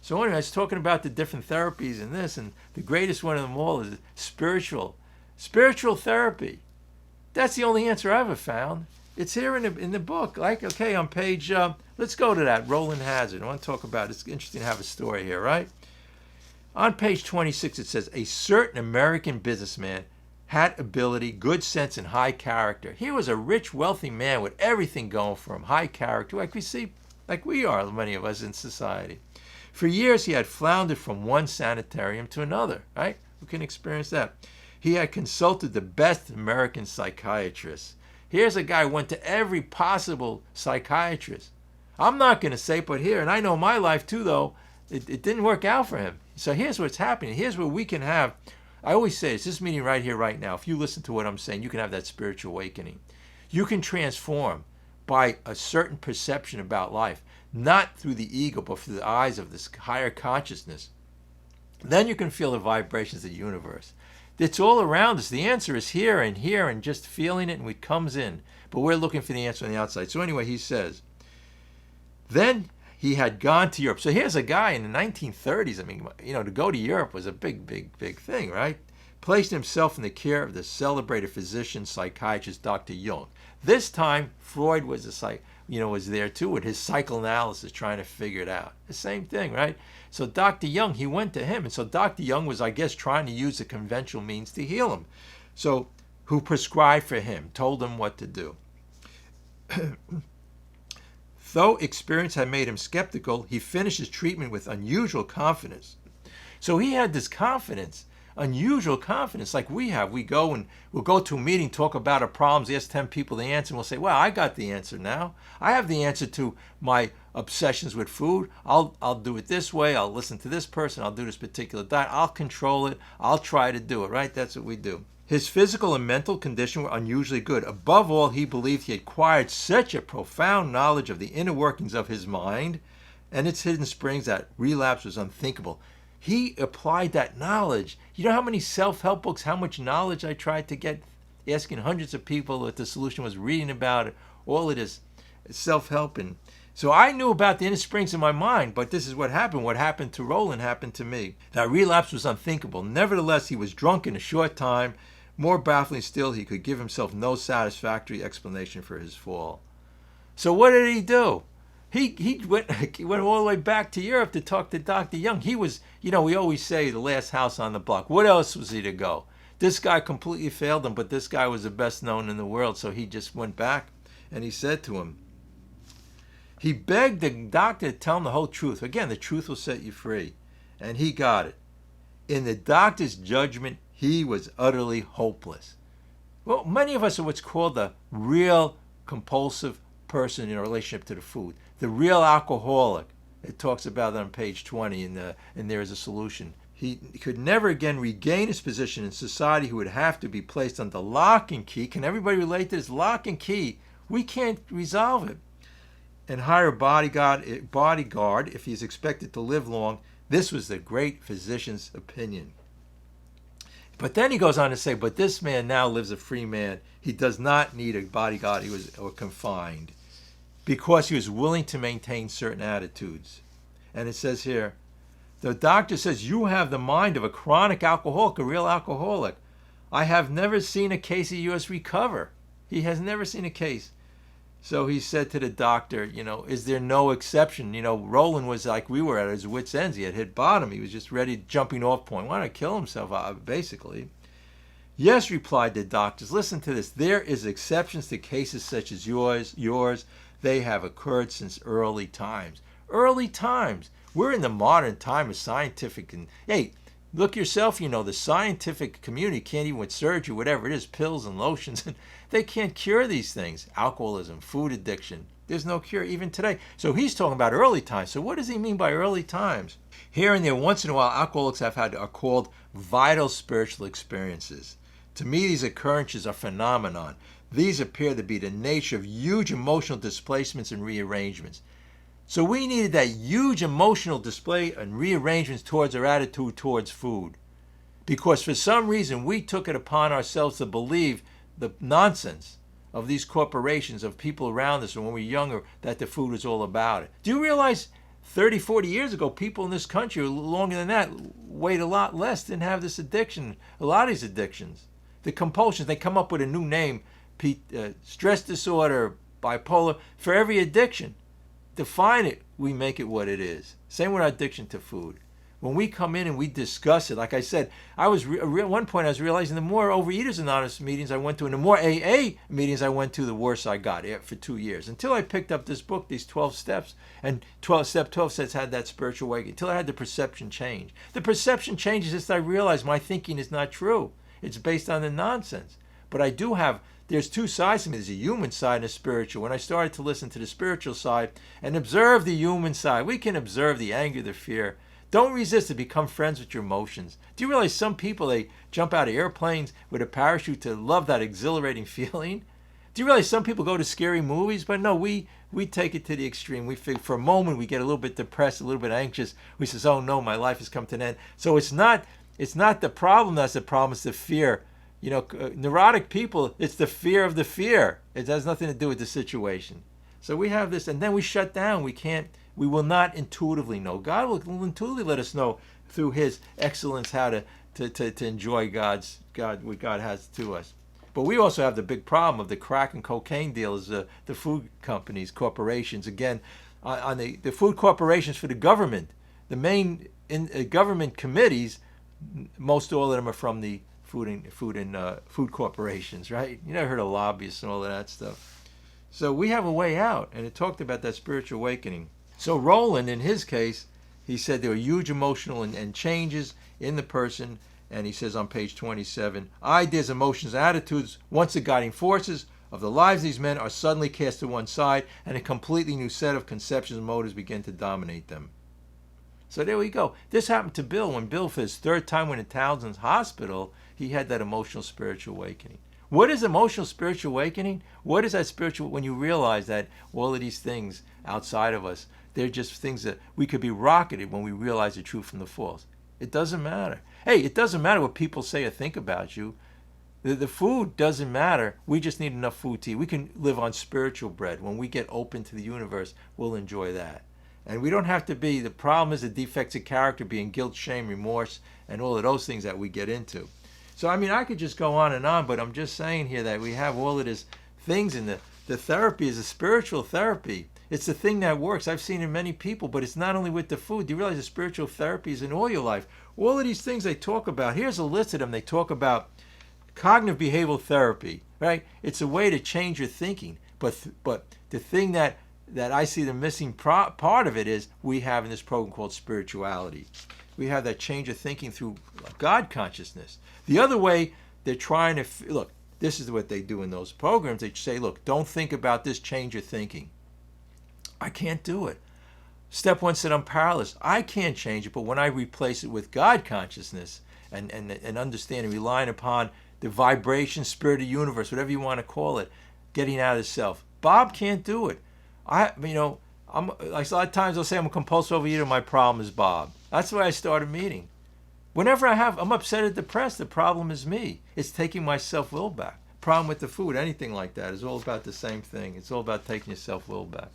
So anyway, I was talking about the different therapies and this, and the greatest one of them all is spiritual therapy. That's the only answer I ever found. It's here in the book. Like, okay, on page, let's go to that, Roland Hazard. I want to talk about it. It's interesting to have a story here, right? On page 26, it says, a certain American businessman had ability, good sense, and high character. He was a rich, wealthy man with everything going for him, high character, like we are, many of us in society. For years, he had floundered from one sanitarium to another, right? Who can experience that? He had consulted the best American psychiatrists. Here's a guy who went to every possible psychiatrist. I'm not going to say, but here, and I know my life too, though, it didn't work out for him. So here's what's happening. Here's what we can have. I always say it's this meeting right here, right now. If you listen to what I'm saying, you can have that spiritual awakening. You can transform by a certain perception about life, not through the ego, but through the eyes of this higher consciousness. Then you can feel the vibrations of the universe. It's all around us. The answer is here, and just feeling it, and it comes in. But we're looking for the answer on the outside. So anyway, he says, then he had gone to Europe. So here's a guy in the 1930s. I mean, to go to Europe was a big thing, right? Placed himself in the care of the celebrated physician, psychiatrist, Dr. Jung. This time, Freud was was there too with his psychoanalysis, trying to figure it out. The same thing, right? So Dr. Jung, he went to him. And so Dr. Jung was, I guess, trying to use the conventional means to heal him. So who prescribed for him, told him what to do. Though experience had made him skeptical, he finished his treatment with unusual confidence. So he had this confidence, unusual confidence, like we have. We'll go to a meeting, talk about our problems, ask 10 people the answer, and we'll say, well, I got the answer now. I have the answer to my obsessions with food. I'll do it this way. I'll listen to this person. I'll do this particular diet. I'll control it. I'll try to do it, right? That's what we do. His physical and mental condition were unusually good. Above all, he believed he acquired such a profound knowledge of the inner workings of his mind and its hidden springs that relapse was unthinkable. He applied that knowledge. You know how many self-help books, how much knowledge I tried to get, asking hundreds of people what the solution was, reading about it, all of this self-help. And so I knew about the inner springs in my mind, but this is what happened. What happened to Roland happened to me. That relapse was unthinkable. Nevertheless, he was drunk in a short time. More baffling still, he could give himself no satisfactory explanation for his fall. So what did he do? He went all the way back to Europe to talk to Dr. Jung. He was, we always say the last house on the block. What else was he to go? This guy completely failed him, but this guy was the best known in the world. So he just went back and he said to him, he begged the doctor to tell him the whole truth. Again, the truth will set you free. And he got it. In the doctor's judgment, he was utterly hopeless. Well, many of us are what's called the real compulsive person in a relationship to the food. The real alcoholic. It talks about that on page 20, and there is a solution. He could never again regain his position in society. He would have to be placed under lock and key. Can everybody relate to this? Lock and key. We can't resolve it. And hire a bodyguard if he's expected to live long. This was the great physician's opinion. But then he goes on to say, but this man now lives a free man. He does not need a bodyguard. He was confined because he was willing to maintain certain attitudes. And it says here, the doctor says, you have the mind of a chronic alcoholic, a real alcoholic. I have never seen a case of yours recover. He has never seen a case. So he said to the doctor, is there no exception? Roland was like we were at his wit's ends. He had hit bottom. He was just ready, jumping off point. Wanted to kill himself, basically. Yes, replied the doctors. Listen to this. There is exceptions to cases such as yours. They have occurred since early times. Early times. We're in the modern time of scientific. And hey, look yourself, the scientific community can't even with surgery, whatever it is, pills and lotions, they can't cure these things. Alcoholism, food addiction. There's no cure even today. So he's talking about early times. So what does he mean by early times? Here and there, once in a while, alcoholics are called vital spiritual experiences. To me, these occurrences are phenomenon. These appear to be the nature of huge emotional displacements and rearrangements. So we needed that huge emotional display and rearrangements towards our attitude towards food. Because for some reason we took it upon ourselves to believe the nonsense of these corporations, of people around us when we were younger, that the food was all about it. Do you realize 30, 40 years ago, people in this country, longer than that, weighed a lot less, didn't have this addiction, a lot of these addictions. The compulsions, they come up with a new name, stress disorder, bipolar, for every addiction. Define it, we make it what it is. Same with our addiction to food. When we come in and we discuss it, like I said, at one point I was realizing the more Overeaters Anonymous meetings I went to and the more AA meetings I went to, the worse I got for 2 years. Until I picked up this book, these 12 steps, and step 12 steps had that spiritual awakening, until I had the perception change. The perception changes just I realized my thinking is not true. It's based on the nonsense. But I do have, there's two sides to me. There's a human side and a spiritual. When I started to listen to the spiritual side and observe the human side, we can observe the anger, the fear. Don't resist to become friends with your emotions. Do you realize some people, they jump out of airplanes with a parachute to love that exhilarating feeling? Do you realize some people go to scary movies? But no, we take it to the extreme. We feel, for a moment, we get a little bit depressed, a little bit anxious. We say, oh no, my life has come to an end. So it's not the problem that's the problem, it's the fear. You know, neurotic people, it's the fear of the fear. It has nothing to do with the situation. So we have this, and then we shut down. We will not intuitively know. God will intuitively let us know through His excellence how to enjoy what God has to us. But we also have the big problem of the crack and cocaine dealers, the food companies, corporations. Again, on the food corporations for the government, the main government committees, most all of them are from the food corporations, right? You never heard of lobbyists and all of that stuff. So we have a way out, and it talked about that spiritual awakening. So Roland, in his case, he said there were huge emotional and changes in the person, and he says on page 27, ideas, emotions, attitudes, once the guiding forces of the lives of these men are suddenly cast to one side, and a completely new set of conceptions and motives begin to dominate them. So there we go. This happened to Bill. When Bill, for his third time went to Townsend's hospital, he had that emotional spiritual awakening. What is emotional spiritual awakening? What is that spiritual, when you realize that all of these things outside of us, they're just things that we could be rocketed when we realize the truth from the false. It doesn't matter. Hey, it doesn't matter what people say or think about you. The food doesn't matter. We just need enough food to eat. We can live on spiritual bread. When we get open to the universe, we'll enjoy that. And we don't have to be, the problem is the defects of character, being guilt, shame, remorse, and all of those things that we get into. So, I mean, I could just go on, but I'm just saying here that we have all of these things, and the therapy is a spiritual therapy. It's the thing that works. I've seen it in many people, but it's not only with the food. Do you realize the spiritual therapy is in all your life? All of these things they talk about, here's a list of them. They talk about cognitive behavioral therapy, right? It's a way to change your thinking. But the thing that I see the missing part of it is we have in this program called spirituality. We have that change of thinking through God consciousness. The other way, they're trying to, look, this is what they do in those programs. They say, look, don't think about this, change your thinking. I can't do it. Step one said I'm powerless. I can't change it, but when I replace it with God consciousness and understanding, relying upon the vibration, spirit of the universe, whatever you want to call it, getting out of the self. Bob can't do it. I'm like a lot of times I'll say I'm a compulsive overeater, my problem is Bob. That's the way I start a meeting. Whenever I'm upset or depressed, the problem is me. It's taking my self-will back. Problem with the food, anything like that, is all about the same thing. It's all about taking your self-will back.